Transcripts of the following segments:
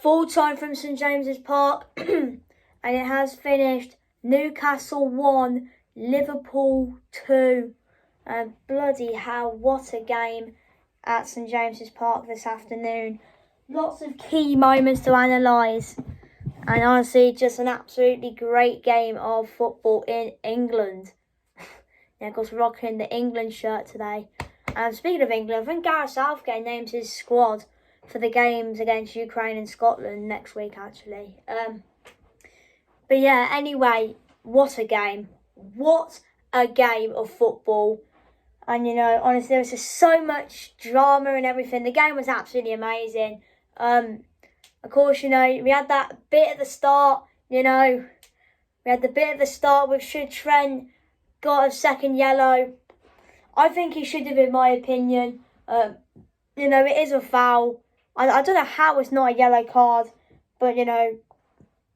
full time from St James's Park, and it has finished Newcastle 1, Liverpool 2. And bloody hell, what a game at St James's Park this afternoon. Lots of key moments to analyse. And honestly, just an absolutely great game of football in England. Yeah, of course, we're rocking the England shirt today. And speaking of England, I think Gareth Southgate names his squad for the games against Ukraine and Scotland next week, actually. But yeah, anyway, what a game. What a game of football. And, you know, honestly, there was just so much drama and everything. The game was absolutely amazing. Of course, you know, we had that bit at the start, you know. We had the bit at the start with should Trent got a second yellow. I think he should have, in my opinion. You know, it is a foul. I don't know how it's not a yellow card. But, you know,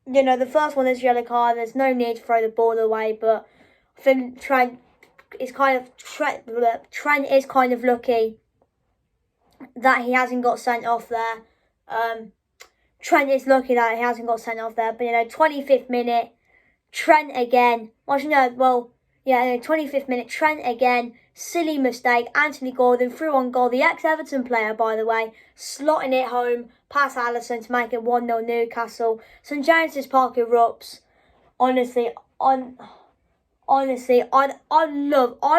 the first one is a yellow card. There's no need to throw the ball away. But I think Trent is kind of lucky that he hasn't got sent off there. Trent is lucky that he hasn't got sent off there. But, you know, 25th minute, Trent again. 25th minute, Trent again. Silly mistake. Anthony Gordon threw on goal. The ex-Everton player, by the way, slotting it home past Alisson to make it 1-0 Newcastle. St James's Park erupts. Honestly, I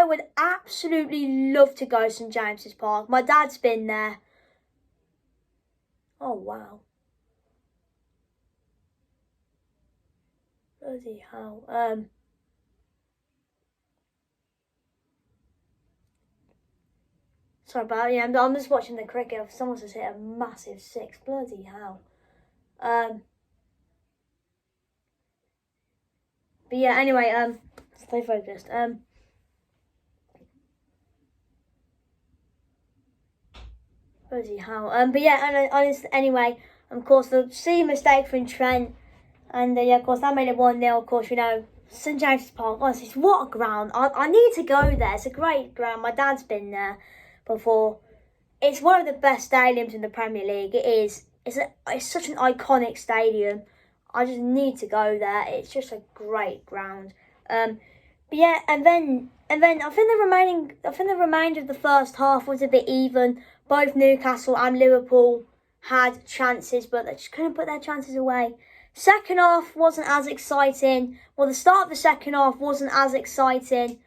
would absolutely love to go to St James's Park. My dad's been there. Oh, wow. Bloody hell. Sorry about it. I'm just watching the cricket. Someone's just hit a massive six. Bloody hell. But yeah, anyway, stay focused. Bloody hell. But yeah, anyway, of course, the silly mistake from Trent. And yeah, of course, that made it 1-0. Of course, you know, St James's Park. Honestly, what a ground. I need to go there. It's a great ground. My dad's been there before. It's one of the best stadiums in the Premier League. It is. It's such an iconic stadium. I just need to go there. It's just a great ground. But yeah, and then I think the remainder of the first half was a bit even. Both Newcastle and Liverpool had chances, but they just couldn't put their chances away. Second half wasn't as exciting. Well, the start of the second half wasn't as exciting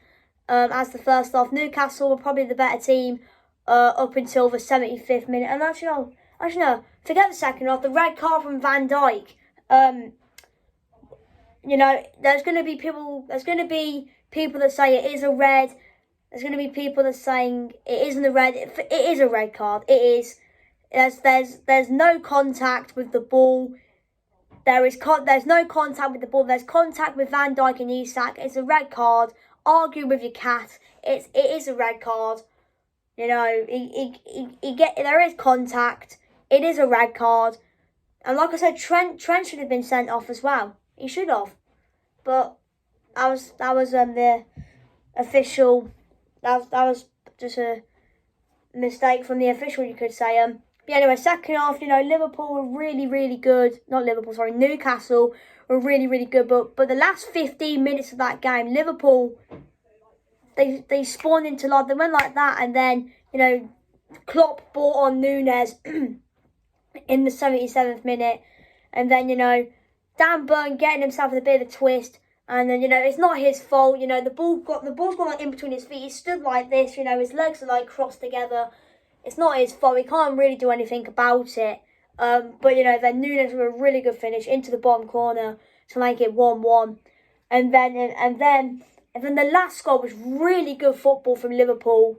as the first half. Newcastle were probably the better team up until the 75th minute. And actually no, forget the second half. The red card from Van Dijk. You know, there's going to be people that say it is a red. There's going to be people that saying it isn't a red. It is a red card. It is. There's no contact with the ball. There's no contact with the ball. There's contact with Van Dijk and Isak. It's a red card. Argue with your cat. It is a red card. You know, there is contact. It is a red card. And like I said, Trent should have been sent off as well. He should have. But that was the official. That was just a mistake from the official, you could say. But anyway, second half, you know, Liverpool were really, really good. Newcastle were really, really good. But the last 15 minutes of that game, Liverpool, they spawned into life. They went like that, and then, you know, Klopp brought on NUNEZ in the 77th minute. And then, you know, Dan Burn getting himself a bit of a twist. And then, you know, it's not his fault. You know, the ball's gone like in between his feet. He stood like this, you know, his legs are like crossed together. It's not his fault. He can't really do anything about it. But, you know, then NUNEZ with a really good finish into the bottom corner to make it 1-1. And then the last goal was really good football from Liverpool.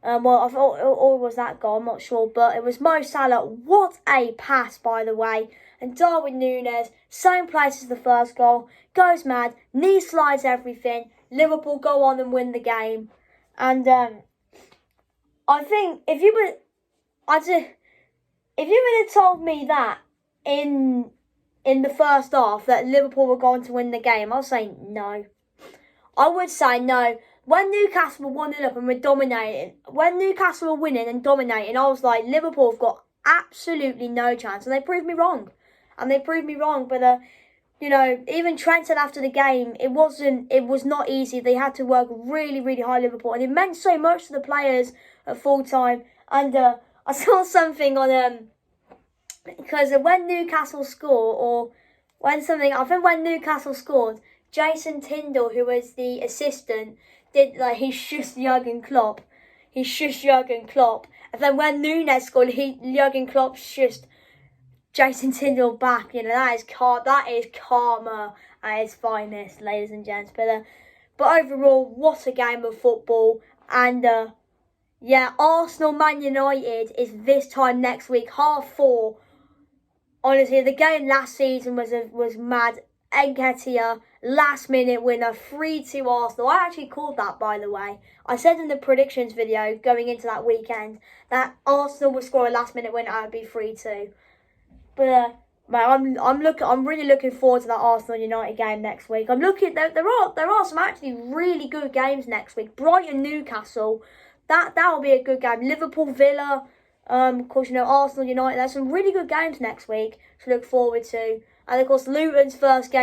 Well, I thought, or was that goal? I'm not sure. But it was Mo Salah. What a pass, by the way. And Darwin Nunez, same place as the first goal. Goes mad. Knee slides everything. Liverpool go on and win the game. And I think if you would have told me that in the first half that Liverpool were going to win the game, I'll say no. I would say no. When Newcastle were 1-0 up and were dominating, when Newcastle were winning and dominating, I was like, Liverpool have got absolutely no chance. And they proved me wrong. But, you know, even Trent said after the game, it was not easy. They had to work really, really hard, Liverpool. And it meant so much to the players at full time. And I saw something on, because when Newcastle score, I think when Newcastle scored, Jason Tyndall, who was the assistant, he shushed Jurgen Klopp. And then when NUNEZ scored, Jurgen Klopp shushed Jason Tyndall back. You know, that is karma at its finest, ladies and gents. But overall, what a game of football. And yeah, Arsenal Man United is this time next week, 4:30. Honestly, the game last season was mad. Nketiah, last minute winner, 3-2 Arsenal. I actually called that, by the way. I said in the predictions video going into that weekend that Arsenal would score a last minute winner and it'd be 3-2. But I'm really looking forward to that Arsenal United game next week. There are some actually really good games next week. Brighton Newcastle, that'll be a good game. Liverpool Villa, of course, you know, Arsenal United. There's some really good games next week to look forward to. And of course, Luton's first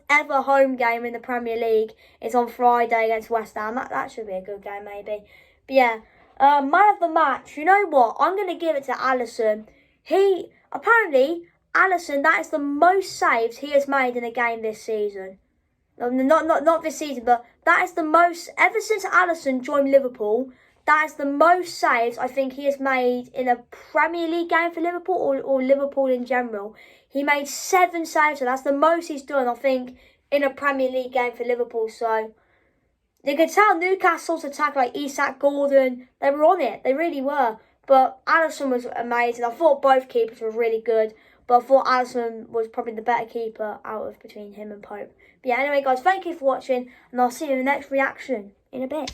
ever home game in the Premier League is on Friday against West Ham. That should be a good game, maybe. But yeah, man of the match. You know what? I'm going to give it to Alisson. Alisson, that is the most saves he has made in a game this season. Not this season, but that is the most, ever since Alisson joined Liverpool, that is the most saves I think he has made in a Premier League game for Liverpool or Liverpool in general. He made 7 saves, so that's the most he's done, I think, in a Premier League game for Liverpool. So you could tell Newcastle's attack, like Isak, Gordon, they were on it. They really were. But Alisson was amazing. I thought both keepers were really good, but I thought Alisson was probably the better keeper out of between him and Pope. But yeah, anyway, guys, thank you for watching, and I'll see you in the next reaction in a bit.